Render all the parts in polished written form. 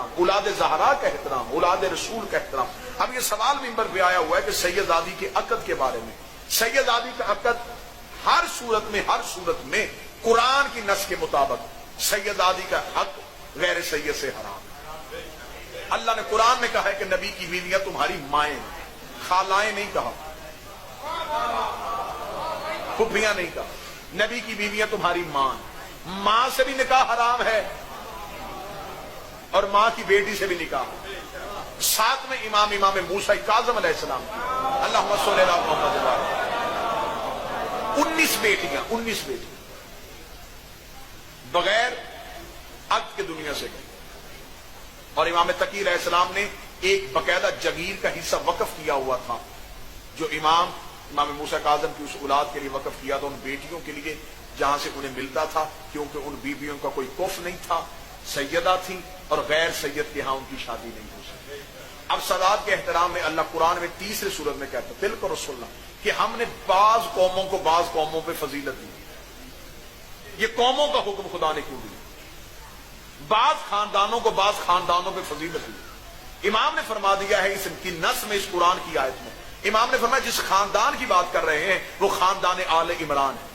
احترام، اولاد زہرا کا احترام، اولاد رسول کا احترام۔ اب یہ سوال ممبر پہ آیا ہوا ہے کہ سیدزادی کے عقد کے بارے میں۔ سیدزادی کا عقد ہر صورت میں قرآن کی نص کے مطابق سیدزادی کا حق غیر سید سے حرام ہے۔ اللہ نے قرآن میں کہا ہے کہ نبی کی بیویاں تمہاری مائیں، خالائیں نہیں کہا، پھپھیاں نہیں کہا، نبی کی بیویاں تمہاری ماں سے بھی نکاح حرام ہے اور ماں کی بیٹی سے بھی نکاح۔ ساتھ میں امام موسیٰ کاظم علیہ السلام کی اللہم صلی اللہ محمد وسلم 19 بیٹیاں بغیر عقد کے دنیا سے گئی، اور امام تقی علیہ السلام نے ایک باقاعدہ جگیر کا حصہ وقف کیا ہوا تھا جو امام موسیٰ کاظم کی اس اولاد کے لیے وقف کیا تھا، ان بیٹیوں کے لیے جہاں سے انہیں ملتا تھا، کیونکہ ان بیویوں کا کوئی کف نہیں تھا، سیدہ تھی اور غیر سید کے ہاں ان کی شادی نہیں ہو سکتی۔ اب سادات کے احترام میں اللہ قرآن میں تیسری سورت میں کہتا ہے تلک رسول اللہ، کہ ہم نے بعض قوموں کو بعض قوموں پہ فضیلت دی۔ یہ قوموں کا حکم خدا نے کیوں دیا؟ بعض خاندانوں کو بعض خاندانوں پہ فضیلت دی۔ امام نے فرما دیا ہے اس کی نص میں، اس قرآن کی آیت میں امام نے فرمایا جس خاندان کی بات کر رہے ہیں وہ خاندان آل عمران ہے،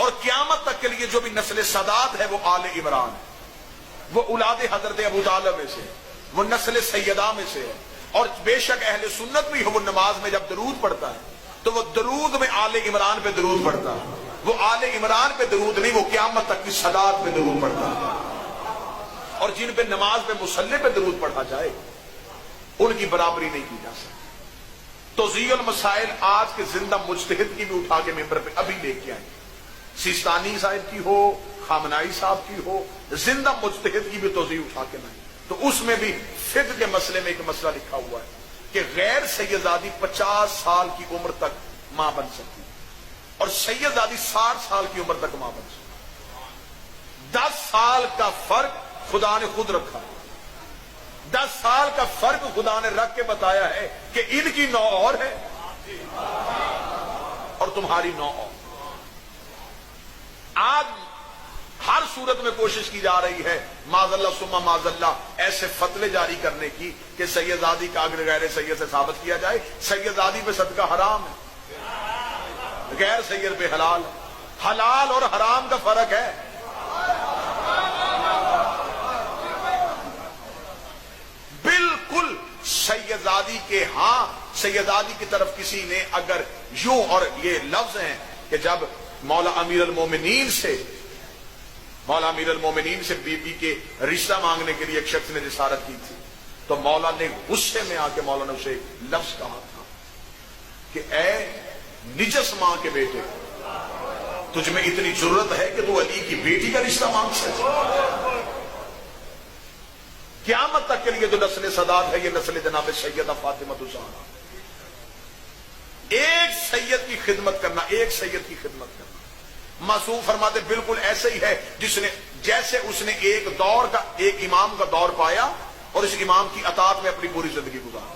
اور قیامت تک کے لیے جو بھی نسل سادات ہے وہ آل عمران ہے، وہ اولاد حضرت ابو طالب میں سے ہے، وہ نسل سیدہ میں سے ہے۔ اور بے شک اہل سنت بھی ہو، وہ نماز میں جب درود پڑھتا ہے تو وہ درود میں آل عمران پہ درود پڑھتا ہے، وہ آل عمران پہ درود نہیں، وہ قیامت تک کی سادات پہ درود پڑھتا ہے۔ اور جن پہ نماز پہ مصلی پہ درود پڑھا جائے ان کی برابری نہیں کی جا سکتی۔ توضیح المسائل آج کے زندہ مجتہد کی بھی اٹھا کے ممبر پہ ابھی لے کے آئیں، سیستانی صاحب کی ہو، خامنائی صاحب کی ہو، زندہ مجتہد کی بھی توضیح اٹھا کے لائیں، تو اس میں بھی فقہ کے مسئلے میں ایک مسئلہ لکھا ہوا ہے کہ غیر سیدزادی 50 سال کی عمر تک ماں بن سکتی اور سیدزادی 60 سال کی عمر تک ماں بن سکتی۔ 10 سال کا فرق خدا نے خود رکھا، 10 سال کا فرق خدا نے رکھ کے بتایا ہے کہ ان کی نو اور ہے اور تمہاری نو اور۔ آج ہر صورت میں کوشش کی جا رہی ہے معاذ اللہ ثم معاذ اللہ ایسے فتوے جاری کرنے کی کہ سیدزادی کا اگر غیر سید سے ثابت کیا جائے سیدزادی پہ صدقہ حرام ہے، غیر سید پہ حلال ہے۔ حلال اور حرام کا فرق ہے۔ بالکل سیدزادی کے ہاں سیدزادی کی طرف کسی نے اگر یوں، اور یہ لفظ ہیں کہ جب مولا امیر المومنین سے بی بی کے رشتہ مانگنے کے لیے ایک شخص نے جسارت کی تھی تو مولا نے غصے میں آ کے مولا نے اسے لفظ کہا تھا کہ اے نجس ماں کے بیٹے، تجھ میں اتنی ضرورت ہے کہ تو علی کی بیٹی کا رشتہ مانگ سکے؟ قیامت تک کے لیے جو نسل سادات ہے یہ نسل جناب سیدہ فاطمہ الزہرا۔ ایک سید کی خدمت کرنا، ایک سید کی خدمت کرنا، معصوم فرماتے بالکل ایسے ہی ہے جیسے اس نے ایک امام کا دور پایا اور اس امام کی اطاعت میں اپنی پوری زندگی گزاری۔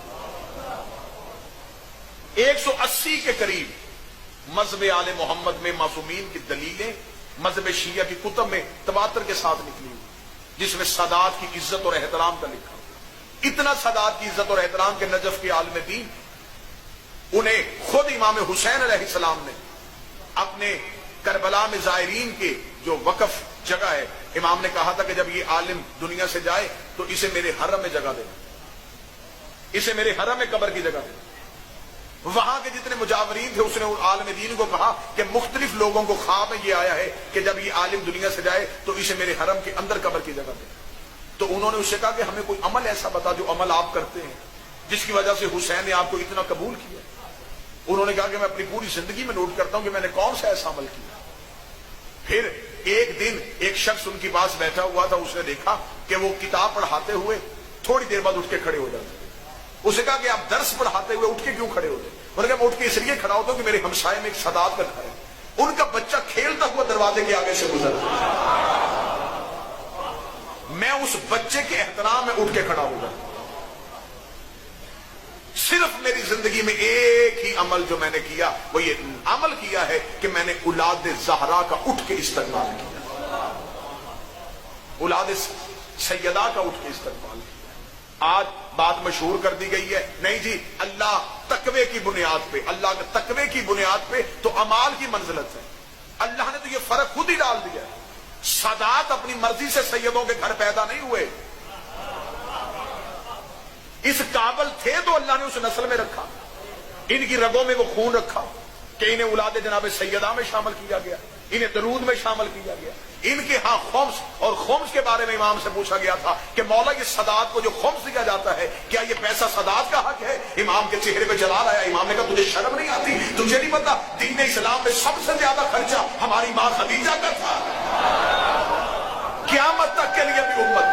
180 کے قریب مذہب آل محمد میں معصومین کی دلیلیں مذہب شیعہ کی کتب میں تواتر کے ساتھ نکلی ہوئی، جس میں سادات کی عزت اور احترام کا لکھا ہوا۔ اتنا سادات کی عزت اور احترام کے نجف کے عالم دین انہیں خود امام حسین علیہ السلام نے اپنے کربلا میں زائرین کے جو وقف جگہ ہے، امام نے کہا تھا کہ جب یہ عالم دنیا سے جائے تو اسے میرے حرم میں جگہ دینا، اسے میرے حرم میں قبر کی جگہ دینا۔ وہاں کے جتنے مجاورین تھے اس نے عالم دین کو کہا کہ مختلف لوگوں کو خواب میں یہ آیا ہے کہ جب یہ عالم دنیا سے جائے تو اسے میرے حرم کے اندر قبر کی جگہ دینا۔ تو انہوں نے اس سے کہا کہ ہمیں کوئی عمل ایسا بتا جو عمل آپ کرتے ہیں جس کی وجہ سے حسین نے آپ کو اتنا قبول کیا۔ انہوں نے کہا کہ میں اپنی پوری زندگی میں نوٹ کرتا ہوں کہ میں نے کون سا ایسا عمل کیا۔ پھر ایک دن ایک شخص ان کے پاس بیٹھا ہوا تھا، اس نے دیکھا کہ وہ کتاب پڑھاتے ہوئے تھوڑی دیر بعد اٹھ کے کھڑے ہو جاتے۔ اسے کہا کہ آپ درس پڑھاتے ہوئے اٹھ کے کیوں کھڑے ہوتے؟ انہوں نے کہا میں اٹھ کے اس لیے کھڑا ہوتا ہوں کہ میرے ہمسائے میں ایک سادات کا گھر ہے، ان کا بچہ کھیلتا ہوا دروازے کے آگے سے گزرتا، میں اس بچے کے احترام میں اٹھ کے کھڑا ہو جاتا۔ صرف میری زندگی میں ایک ہی عمل جو میں نے کیا وہ یہ عمل کیا ہے کہ میں نے اولاد زہرا کا اٹھ کے استقبال کیا۔ اولاد سیدہ کا اٹھ کے استقبال کیا۔ آج بات مشہور کر دی گئی ہے، نہیں جی اللہ تقوی کی بنیاد پہ، اللہ کے تقوی کی بنیاد پہ تو اعمال کی منزلت ہے۔ اللہ نے تو یہ فرق خود ہی ڈال دیا ہے۔ سادات اپنی مرضی سے سیدوں کے گھر پیدا نہیں ہوئے، اس قابل تھے تو اللہ نے اس نسل میں رکھا، ان کی رگوں میں وہ خون رکھا کہ انہیں اولاد جناب سیدہ میں شامل کیا گیا، انہیں درود میں شامل کیا گیا۔ ان کے ہاں خمس، اور خمس کے بارے میں امام سے پوچھا گیا تھا کہ مولا یہ سادات کو جو خمس دیا جاتا ہے کیا یہ پیسہ سادات کا حق ہے؟ امام کے چہرے پہ جلال آیا، امام نے کہا تجھے شرم نہیں آتی؟ تجھے نہیں پتا دین اسلام میں سب سے زیادہ خرچہ ہماری ماں خدیجہ کا تھا؟ قیامت تک کے لیے بھی امت،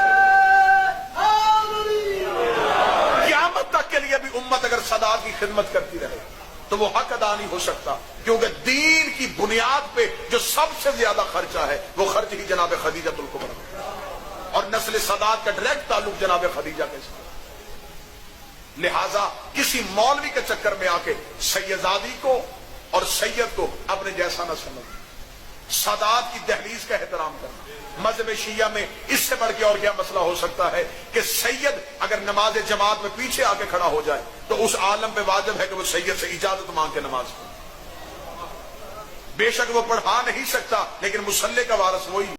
قیامت تک کے لیے بھی امت اگر سادات کی خدمت کرتی رہے تو وہ حق ادا نہیں ہو سکتا، کیونکہ دین کی بنیاد پہ جو سب سے زیادہ خرچہ ہے وہ خرچ ہی جناب خدیجہ الکبریٰ، اور نسل سادات کا ڈائریکٹ تعلق جناب خدیجہ کے ساتھ۔ لہذا کسی مولوی کے چکر میں آ کے سیدزادی کو اور سید کو اپنے جیسا نہ سمجھ، سادات کی دہلیز کا احترام کرنا۔ مذہب شیعہ میں اس سے بڑھ کے اور کیا مسئلہ ہو سکتا ہے کہ سید اگر نماز جماعت میں پیچھے آ کے کھڑا ہو جائے تو اس عالم پہ واجب ہے کہ وہ سید سے اجازت مانگ کے نماز پڑھے۔ بے شک وہ پڑھا نہیں سکتا لیکن مصلی کا وارث وہی